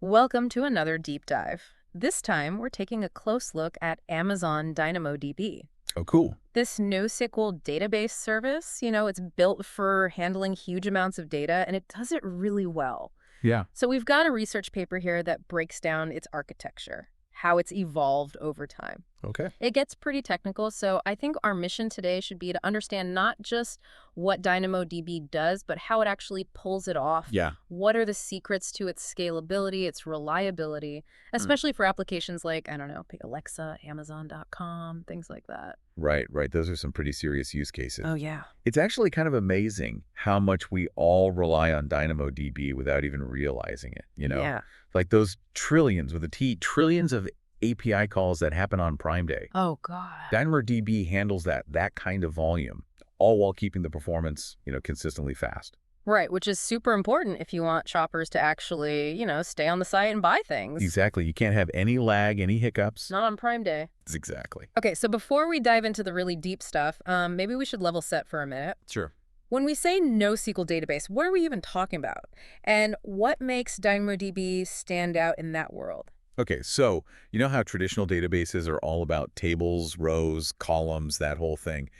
Welcome to another deep dive. This time, we're taking a close look at Amazon DynamoDB. Oh, cool. This NoSQL database service, it's built for handling huge amounts of data, and it does it really well. Yeah. So we've got a research paper here that breaks down its architecture, how it's evolved over time. Okay. It gets pretty technical, so I think our mission today should be to understand not just what DynamoDB does, but how it actually pulls it off. Yeah. What are the secrets to its scalability, its reliability, Mm. especially for applications like, I don't know, pick Alexa, Amazon.com, things like that. Right. Those are some pretty serious use cases. Oh, yeah. It's actually kind of amazing how much we all rely on DynamoDB without even realizing it. Yeah. Like those trillions with a T, trillions of API calls that happen on Prime Day. Oh, God. DynamoDB handles that kind of volume, all while keeping the performance, consistently fast. Right, which is super important if you want shoppers to actually, stay on the site and buy things. Exactly. You can't have any lag, any hiccups. Not on Prime Day. Exactly. Okay, so before we dive into the really deep stuff, maybe we should level set for a minute. Sure. When we say NoSQL database, what are we even talking about? And what makes DynamoDB stand out in that world? Okay, so you know how traditional databases are all about tables, rows, columns, that whole thing?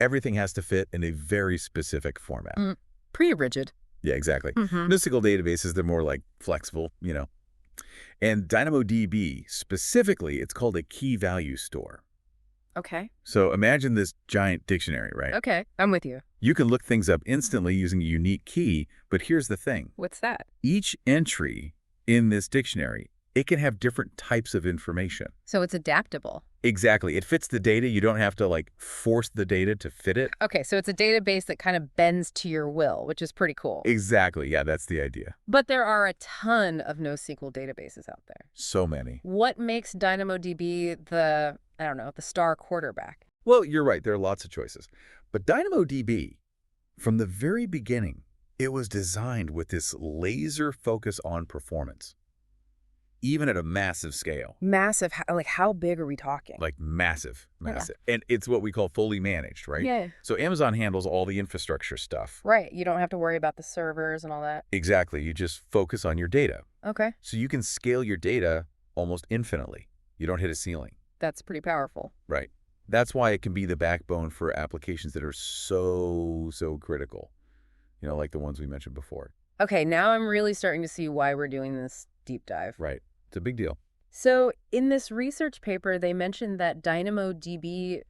Everything has to fit in a very specific format. Pretty rigid. Yeah, exactly. Mm-hmm. NoSQL databases, they're more like flexible. And DynamoDB, specifically, it's called a key value store. Okay. So imagine this giant dictionary, right? Okay, I'm with you. You can look things up instantly using a unique key, but here's the thing. What's that? Each entry in this dictionary, it can have different types of information. So it's adaptable. Exactly. It fits the data. You don't have to, force the data to fit it. Okay, so it's a database that kind of bends to your will, which is pretty cool. Exactly. Yeah, that's the idea. But there are a ton of NoSQL databases out there. So many. What makes DynamoDB the star quarterback? Well, you're right. There are lots of choices. But DynamoDB, from the very beginning, it was designed with this laser focus on performance, even at a massive scale. Massive. How big are we talking? Like massive. Yeah. And it's what we call fully managed, right? Yeah. So Amazon handles all the infrastructure stuff. Right. You don't have to worry about the servers and all that. Exactly. You just focus on your data. Okay. So you can scale your data almost infinitely. You don't hit a ceiling. That's pretty powerful. Right. That's why it can be the backbone for applications that are so critical, like the ones we mentioned before. Okay, now I'm really starting to see why we're doing this deep dive. Right. It's a big deal. So in this research paper, they mentioned that DynamoDB,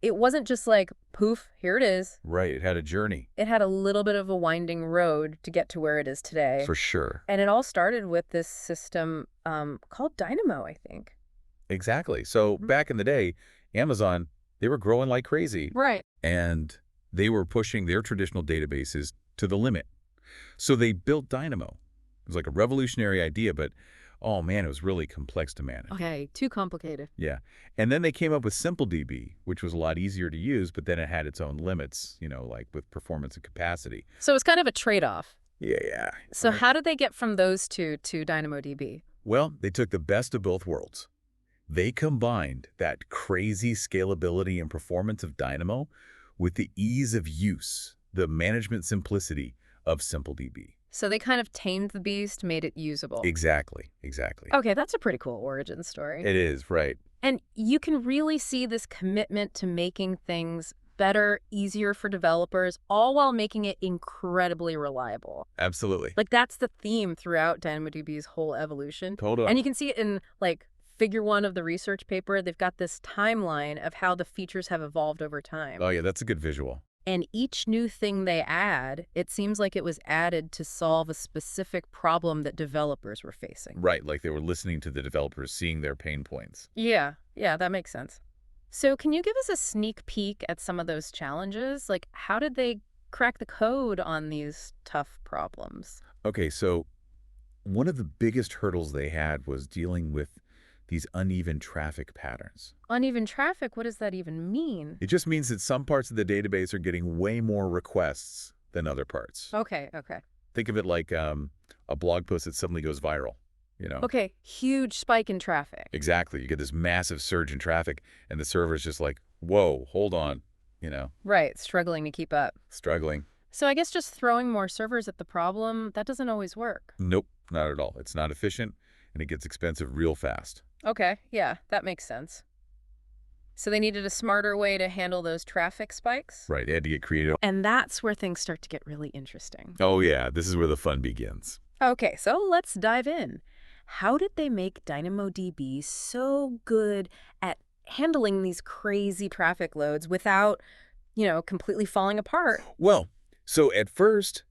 it wasn't just poof, here it is. Right. It had a journey. It had a little bit of a winding road to get to where it is today. For sure. And it all started with this system called Dynamo, I think. Exactly. So back in the day, Amazon, they were growing like crazy. Right. And they were pushing their traditional databases to the limit. So they built Dynamo. It was like a revolutionary idea, but oh man, it was really complex to manage. Okay, too complicated. Yeah. And then they came up with SimpleDB, which was a lot easier to use, but then it had its own limits, with performance and capacity. So it's kind of a trade-off. Yeah. So how did they get from those two to DynamoDB? Well, they took the best of both worlds. They combined that crazy scalability and performance of Dynamo with the ease of use, the management simplicity of SimpleDB. So they kind of tamed the beast, made it usable. Exactly. Okay, that's a pretty cool origin story. It is, right. And you can really see this commitment to making things better, easier for developers, all while making it incredibly reliable. Absolutely. That's the theme throughout DynamoDB's whole evolution. Totally. And you can see it in, figure 1 of the research paper. They've got this timeline of how the features have evolved over time. Oh, yeah, that's a good visual. And each new thing they add, it seems like it was added to solve a specific problem that developers were facing. Right, like they were listening to the developers, seeing their pain points. Yeah, that makes sense. So can you give us a sneak peek at some of those challenges? How did they crack the code on these tough problems? Okay, so one of the biggest hurdles they had was dealing with these uneven traffic patterns. Uneven traffic? What does that even mean? It just means that some parts of the database are getting way more requests than other parts. Okay. Think of it like a blog post that suddenly goes viral. Okay, huge spike in traffic. Exactly. You get this massive surge in traffic, and the server's just like, whoa, hold on, Right, struggling to keep up. struggling. So I guess just throwing more servers at the problem, that doesn't always work. Nope, not at all. It's not efficient, and it gets expensive real fast. Okay, yeah, that makes sense. So they needed a smarter way to handle those traffic spikes? Right, they had to get creative. And that's where things start to get really interesting. Oh yeah, this is where the fun begins. Okay, so let's dive in. How did they make DynamoDB so good at handling these crazy traffic loads without, completely falling apart? Well, so at first,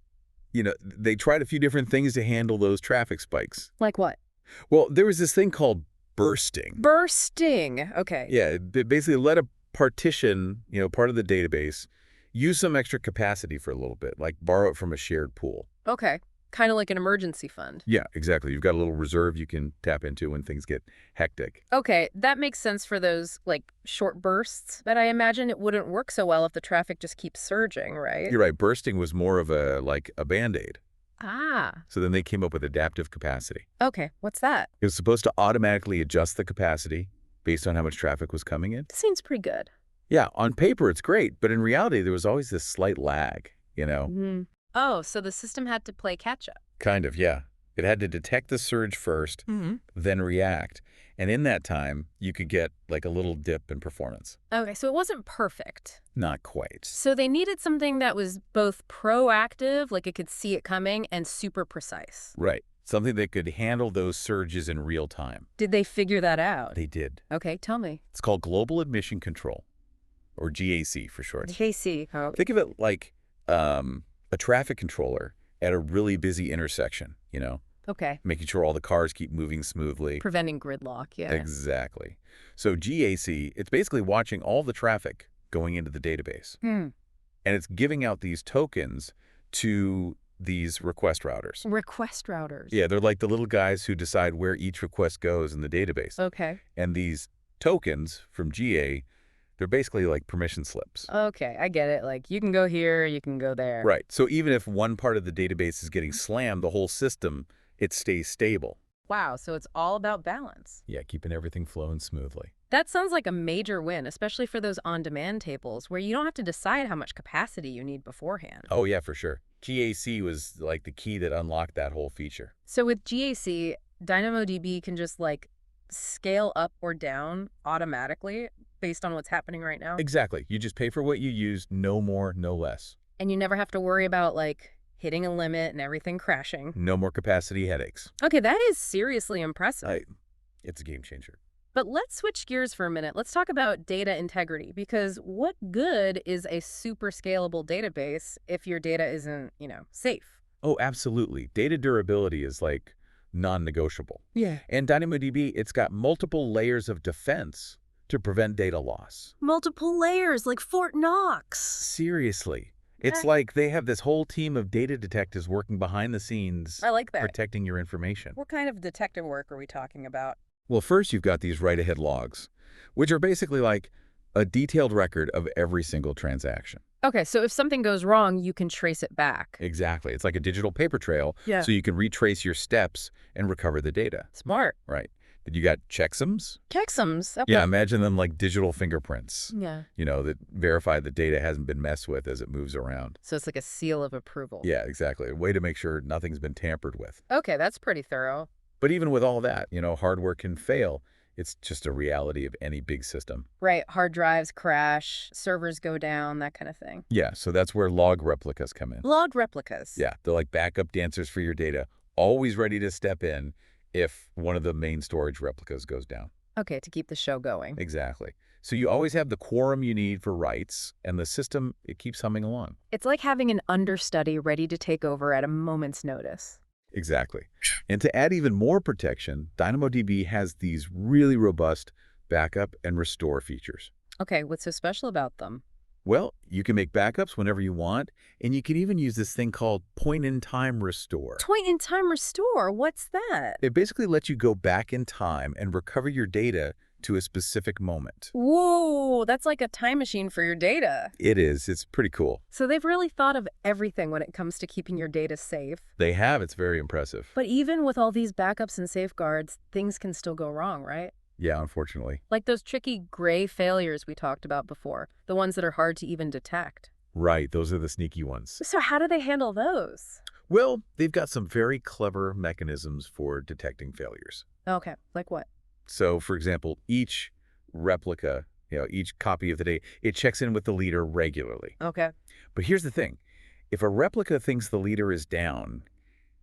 they tried a few different things to handle those traffic spikes. Like what? Well, there was this thing called bursting. Bursting. Okay. Yeah, it basically let a partition, part of the database, use some extra capacity for a little bit, like borrow it from a shared pool. Okay. Kind of like an emergency fund. Yeah, exactly. You've got a little reserve you can tap into when things get hectic. Okay, that makes sense for those, short bursts, but I imagine it wouldn't work so well if the traffic just keeps surging, right? You're right. Bursting was more of a Band-Aid. Ah, So then they came up with adaptive capacity. okay. What's that? It was supposed to automatically adjust the capacity based on how much traffic was coming in. Seems pretty good. Yeah, on paper it's great, but in reality there was always this slight lag, Mm. Oh, so the system had to play catch up. Kind of, yeah. It had to detect the surge first, then react. And in that time, you could get like a little dip in performance. Okay, so it wasn't perfect. Not quite. So they needed something that was both proactive, like it could see it coming, and super precise. Right. Something that could handle those surges in real time. Did they figure that out? They did. Okay, tell me. It's called Global Admission Control, or GAC for short. JC. Oh, Think of it like a traffic controller at a really busy intersection, okay. making sure all the cars keep moving smoothly. Preventing gridlock, yeah. Exactly. So GAC, it's basically watching all the traffic going into the database. Hmm. And it's giving out these tokens to these request routers. Request routers. Yeah, they're like the little guys who decide where each request goes in the database. Okay. And these tokens from GA, they're basically like permission slips. Okay, I get it. Like, you can go here, you can go there. Right. So even if one part of the database is getting slammed, the whole system, it stays stable. Wow, so it's all about balance. Yeah, keeping everything flowing smoothly. That sounds like a major win, especially for those on-demand tables where you don't have to decide how much capacity you need beforehand. Oh, yeah, for sure. GAC was like the key that unlocked that whole feature. So with GAC, DynamoDB can just scale up or down automatically based on what's happening right now. Exactly. You just pay for what you use, no more, no less. And you never have to worry about hitting a limit and everything crashing. No more capacity headaches. Okay, that is seriously impressive. It's a game changer. But let's switch gears for a minute. Let's talk about data integrity, because what good is a super scalable database if your data isn't, safe? Oh, absolutely. Data durability is non-negotiable. Yeah. And DynamoDB, it's got multiple layers of defense to prevent data loss. Multiple layers, like Fort Knox. Seriously. It's like they have this whole team of data detectives working behind the scenes. I like that. Protecting your information. What kind of detective work are we talking about? Well, first you've got these write-ahead logs, which are basically like a detailed record of every single transaction. Okay, so if something goes wrong, you can trace it back. Exactly. It's like a digital paper trail, Yeah. so you can retrace your steps and recover the data. Smart. Right. But you got checksums? Checksums. Okay. Yeah, imagine them like digital fingerprints, Yeah. that verify the data hasn't been messed with as it moves around. So it's like a seal of approval. Yeah, exactly. A way to make sure nothing's been tampered with. Okay, that's pretty thorough. But even with all that, hardware can fail. It's just a reality of any big system. Right. Hard drives crash, servers go down, that kind of thing. Yeah, so that's where log replicas come in. Log replicas. Yeah, they're like backup dancers for your data, always ready to step in if one of the main storage replicas goes down. Okay, to keep the show going. Exactly. So you always have the quorum you need for writes, and the system, it keeps humming along. It's like having an understudy ready to take over at a moment's notice. Exactly. And to add even more protection, DynamoDB has these really robust backup and restore features. Okay, what's so special about them? Well, you can make backups whenever you want, and you can even use this thing called point-in-time restore. Point-in-time restore? What's that? It basically lets you go back in time and recover your data to a specific moment. Whoa, that's like a time machine for your data. It is. It's pretty cool. So they've really thought of everything when it comes to keeping your data safe. They have. It's very impressive. But even with all these backups and safeguards, things can still go wrong, right? Yeah, unfortunately. Like those tricky gray failures we talked about before, the ones that are hard to even detect. Right. Those are the sneaky ones. So how do they handle those? Well, they've got some very clever mechanisms for detecting failures. Okay, like what? So, for example, each replica, each copy of the data, it checks in with the leader regularly. Okay. But here's the thing. If a replica thinks the leader is down,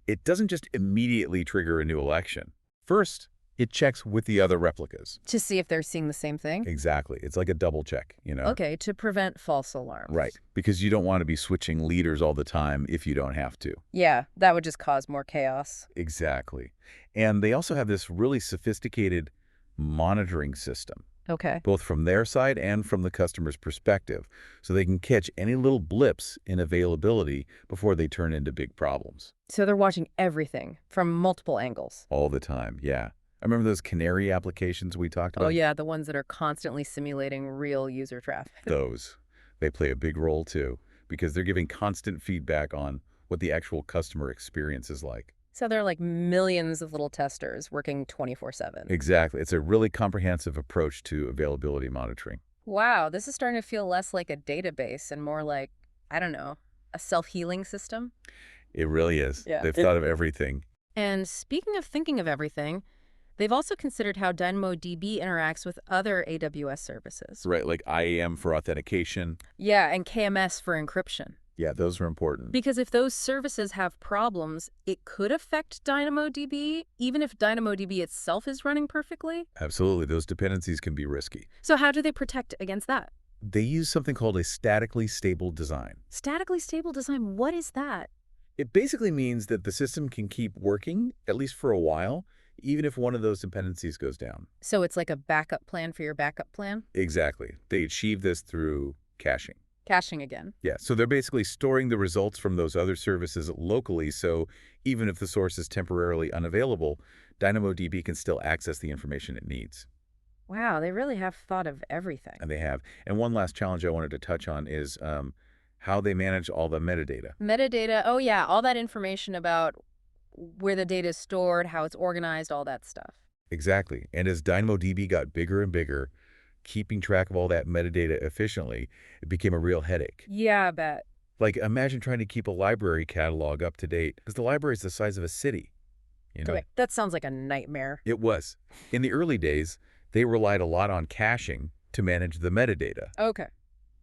it doesn't just immediately trigger a new election. First, it checks with the other replicas. To see if they're seeing the same thing? Exactly. It's like a double check. Okay, to prevent false alarms. Right. Because you don't want to be switching leaders all the time if you don't have to. Yeah, that would just cause more chaos. Exactly. And they also have this really sophisticated monitoring system, Okay. both from their side and from the customer's perspective, so they can catch any little blips in availability before they turn into big problems. So they're watching everything from multiple angles. All the time, yeah. I remember those canary applications we talked about? Oh yeah, the ones that are constantly simulating real user traffic. Those. They play a big role too, because they're giving constant feedback on what the actual customer experience is like. So there are like millions of little testers working 24/7. Exactly. It's a really comprehensive approach to availability monitoring. Wow, this is starting to feel less like a database and more like, I don't know, a self-healing system. It really is. Yeah. They've thought of everything. And speaking of thinking of everything, they've also considered how DynamoDB interacts with other AWS services. Right, like IAM for authentication. Yeah, and KMS for encryption. Yeah, those are important. Because if those services have problems, it could affect DynamoDB, even if DynamoDB itself is running perfectly. Absolutely. Those dependencies can be risky. So how do they protect against that? They use something called a statically stable design. Statically stable design, what is that? It basically means that the system can keep working, at least for a while, even if one of those dependencies goes down. So it's like a backup plan for your backup plan? Exactly. They achieve this through caching. Caching again. Yeah, so they're basically storing the results from those other services locally, so even if the source is temporarily unavailable, DynamoDB can still access the information it needs. Wow, they really have thought of everything. And they have. And one last challenge I wanted to touch on is how they manage all the metadata. Metadata, oh yeah, all that information about where the data is stored, how it's organized, all that stuff. Exactly. And as DynamoDB got bigger and bigger, keeping track of all that metadata efficiently, it became a real headache. Yeah, I bet. Like, imagine trying to keep a library catalog up to date, because the library is the size of a city. Wait, that sounds like a nightmare. It was. In the early days, they relied a lot on caching to manage the metadata, Okay.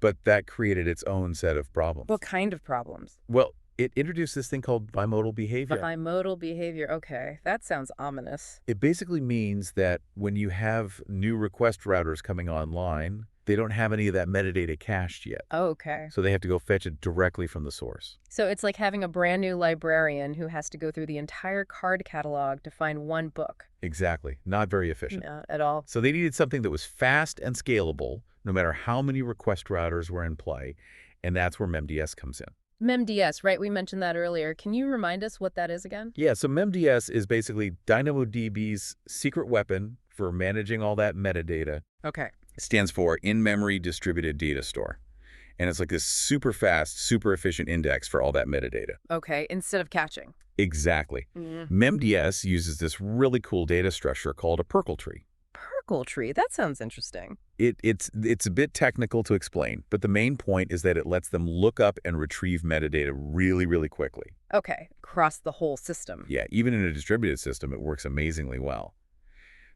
but that created its own set of problems. What kind of problems? Well, it introduced this thing called bimodal behavior. Bimodal behavior. Okay, that sounds ominous. It basically means that when you have new request routers coming online, they don't have any of that metadata cached yet. Oh, okay. So they have to go fetch it directly from the source. So it's like having a brand new librarian who has to go through the entire card catalog to find one book. Exactly. Not very efficient. Not at all. So they needed something that was fast and scalable, no matter how many request routers were in play, and that's where MemDS comes in. MemDS, right? We mentioned that earlier. Can you remind us what that is again? Yeah, so MemDS is basically DynamoDB's secret weapon for managing all that metadata. Okay. It stands for In-Memory Distributed Data Store. And it's like this super fast, super efficient index for all that metadata. Okay, instead of catching. Exactly. MemDS uses this really cool data structure called a Perkle tree. Perkle tree, that sounds interesting. It's a bit technical to explain, but the main point is that it lets them look up and retrieve metadata really, really quickly. Okay, across the whole system. Yeah, even in a distributed system, it works amazingly well.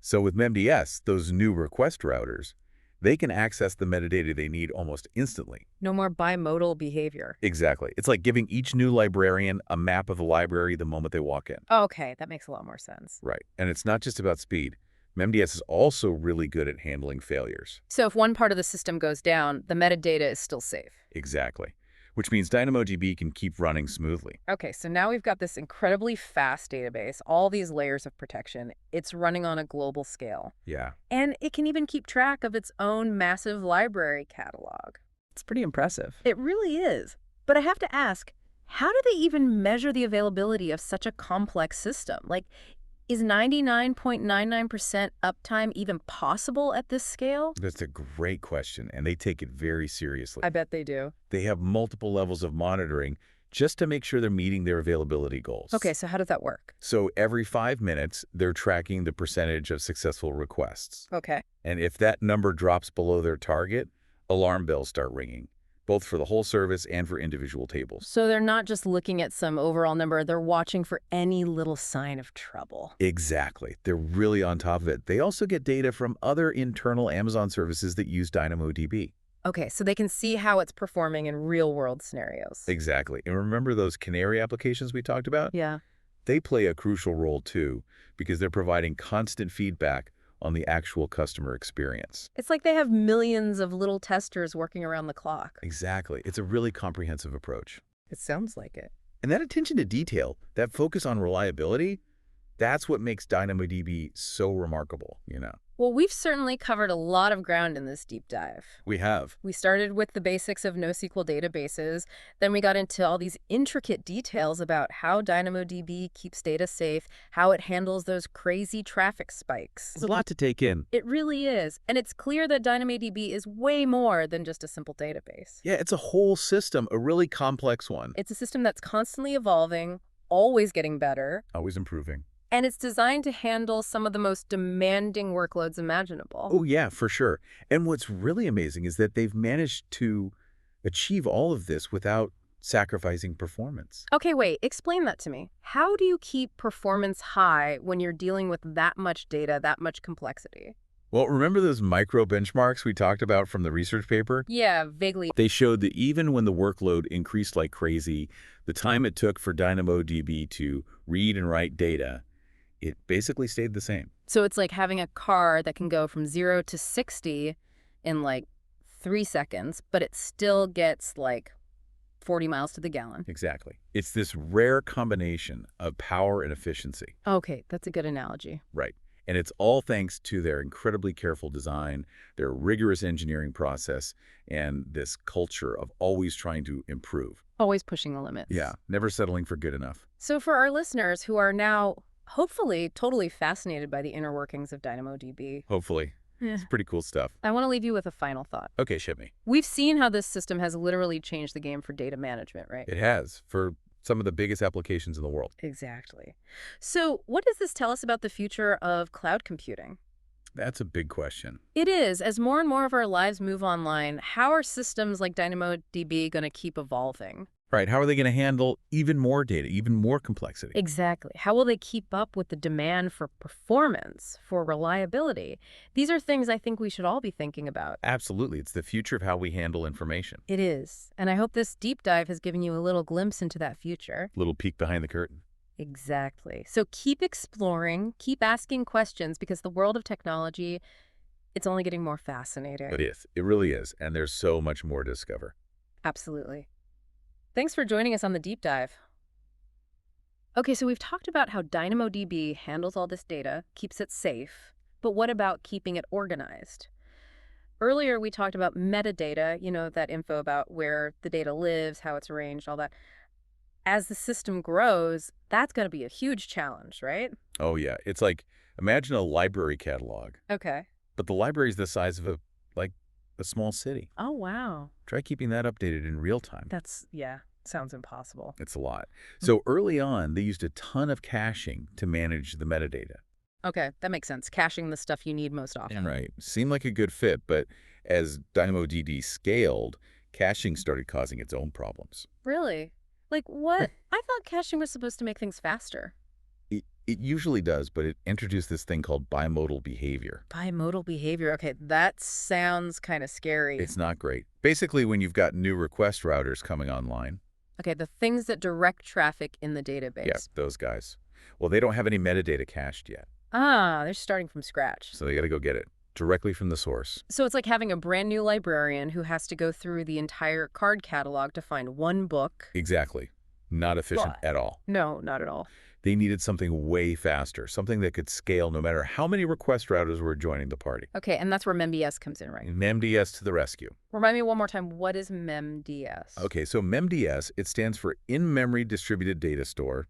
So with MemDS, those new request routers, they can access the metadata they need almost instantly. No more bimodal behavior. Exactly. It's like giving each new librarian a map of the library the moment they walk in. Okay, that makes a lot more sense. Right. And it's not just about speed. MemDS is also really good at handling failures. So if one part of the system goes down, the metadata is still safe. Exactly. Which means DynamoDB can keep running smoothly. Okay, so now we've got this incredibly fast database, all these layers of protection. It's running on a global scale. Yeah. And it can even keep track of its own massive library catalog. It's pretty impressive. It really is. But I have to ask, how do they even measure the availability of such a complex system? Like, is 99.99% uptime even possible at this scale? That's a great question, and they take it very seriously. I bet they do. They have multiple levels of monitoring just to make sure they're meeting their availability goals. Okay, so how does that work? So every 5 minutes, they're tracking the percentage of successful requests. Okay. And if that number drops below their target, alarm bells start ringing. both for the whole service and for individual tables. So they're not just looking at some overall number, they're watching for any little sign of trouble. Exactly. They're really on top of it. They also get data from other internal Amazon services that use DynamoDB. Okay, so they can see how it's performing in real-world scenarios. Exactly. And remember those canary applications we talked about? Yeah. They play a crucial role too, because they're providing constant feedback on the actual customer experience. It's like they have millions of little testers working around the clock. Exactly. It's a really comprehensive approach. It sounds like it. And that attention to detail, that focus on reliability, that's what makes DynamoDB so remarkable, Well, we've certainly covered a lot of ground in this deep dive. We have. We started with the basics of NoSQL databases, then we got into all these intricate details about how DynamoDB keeps data safe, how it handles those crazy traffic spikes. There's a lot to take in. It really is. And it's clear that DynamoDB is way more than just a simple database. Yeah, it's a whole system, a really complex one. It's a system that's constantly evolving, always getting better, Always improving. and it's designed to handle some of the most demanding workloads imaginable. Oh, yeah, for sure. And what's really amazing is that they've managed to achieve all of this without sacrificing performance. Okay, wait, explain that to me. How do you keep performance high when you're dealing with that much data, that much complexity? Well, remember those micro benchmarks we talked about from the research paper? Yeah, vaguely. They showed that even when the workload increased like crazy, the time it took for DynamoDB to read and write data, it basically stayed the same. So it's like having a car that can go from 0 to 60 in like 3 seconds, but it still gets like 40 miles to the gallon. Exactly. It's this rare combination of power and efficiency. Okay, that's a good analogy. Right. And it's all thanks to their incredibly careful design, their rigorous engineering process, and this culture of always trying to improve. Always pushing the limits. Yeah, never settling for good enough. So for our listeners who are now hopefully totally fascinated by the inner workings of DynamoDB, Hopefully. It's pretty cool stuff. I want to leave you with a final thought. Okay, ship me. We've seen how this system has literally changed the game for data management, right? It has, for some of the biggest applications in the world. Exactly. So what does this tell us about the future of cloud computing? That's a big question. It is. As more and more of our lives move online, how are systems like DynamoDB going to keep evolving? Right, how are they going to handle even more data, even more complexity? Exactly. How will they keep up with the demand for performance, for reliability? These are things I think we should all be thinking about. Absolutely. It's the future of how we handle information. It is. And I hope this deep dive has given you a little glimpse into that future. Little peek behind the curtain. Exactly. So keep exploring, keep asking questions, because the world of technology, it's only getting more fascinating. It is. It really is. And there's so much more to discover. Absolutely. Thanks for joining us on the deep dive. Okay, so we've talked about how DynamoDB handles all this data, keeps it safe, but what about keeping it organized? Earlier, we talked about metadata, that info about where the data lives, how it's arranged, all that. As the system grows, that's going to be a huge challenge, right? Oh, yeah. It's like, imagine a library catalog, Okay. but the library is the size of a small city. Oh, wow. Try keeping that updated in real time. Sounds impossible. It's a lot. So early on, they used a ton of caching to manage the metadata. Okay, that makes sense. Caching the stuff you need most often. Right. Seemed like a good fit, but as DynamoDB scaled, caching started causing its own problems. Really? Like what? I thought caching was supposed to make things faster. It usually does, but it introduced this thing called bimodal behavior. Bimodal behavior. Okay, that sounds kind of scary. It's not great. Basically, when you've got new request routers coming online. Okay, the things that direct traffic in the database. Yeah, those guys. Well, they don't have any metadata cached yet. Ah, they're starting from scratch. So they got to go get it directly from the source. So it's like having a brand new librarian who has to go through the entire card catalog to find one book. Exactly. Not efficient at all. No, not at all. They needed something way faster, something that could scale no matter how many request routers were joining the party. Okay, and that's where MemDS comes in, right? MemDS to the rescue. Remind me one more time, what is MemDS? Okay, so MemDS, it stands for In-Memory Distributed Data Store,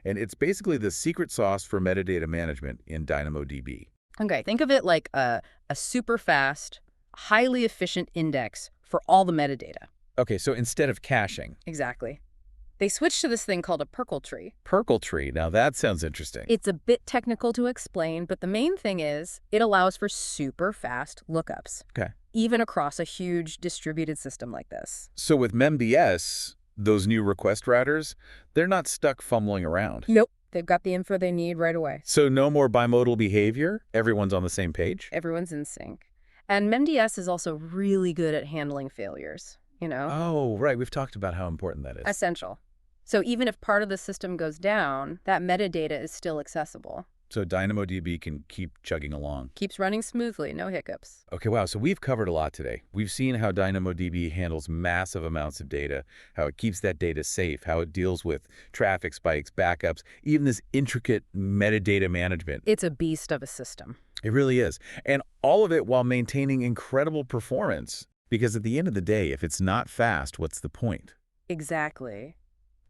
and it's basically the secret sauce for metadata management in DynamoDB. Okay, think of it like a super fast, highly efficient index for all the metadata. Okay, so instead of caching. Exactly. They switched to this thing called a Perkle tree. Perkle tree. Now that sounds interesting. It's a bit technical to explain, but the main thing is it allows for super fast lookups, Okay. even across a huge distributed system like this. So with MemDS, those new request routers, they're not stuck fumbling around. Nope. They've got the info they need right away. So no more bimodal behavior? Everyone's on the same page? Everyone's in sync. And MemDS is also really good at handling failures, you know? Oh, right. We've talked about how important that is. Essential. So even if part of the system goes down, that metadata is still accessible. So DynamoDB can keep chugging along. Keeps running smoothly, no hiccups. Okay, wow. So we've covered a lot today. We've seen how DynamoDB handles massive amounts of data, how it keeps that data safe, how it deals with traffic spikes, backups, even this intricate metadata management. It's a beast of a system. It really is. And all of it while maintaining incredible performance. Because at the end of the day, if it's not fast, what's the point? Exactly.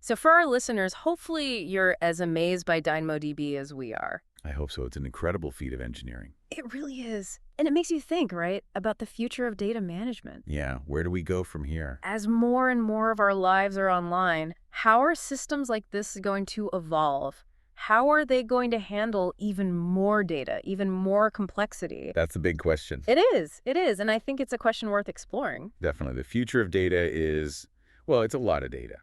So for our listeners, hopefully you're as amazed by DynamoDB as we are. I hope so. It's an incredible feat of engineering. It really is. And it makes you think, right, about the future of data management. Yeah, where do we go from here? As more and more of our lives are online, how are systems like this going to evolve? How are they going to handle even more data, even more complexity? That's the big question. It is. It is. And I think it's a question worth exploring. Definitely. The future of data is, well, it's a lot of data.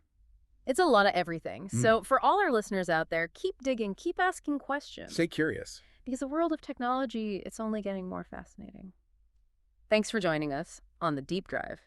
It's a lot of everything. So for all our listeners out there, keep digging, keep asking questions. Stay curious. Because the world of technology, it's only getting more fascinating. Thanks for joining us on The Deep Drive.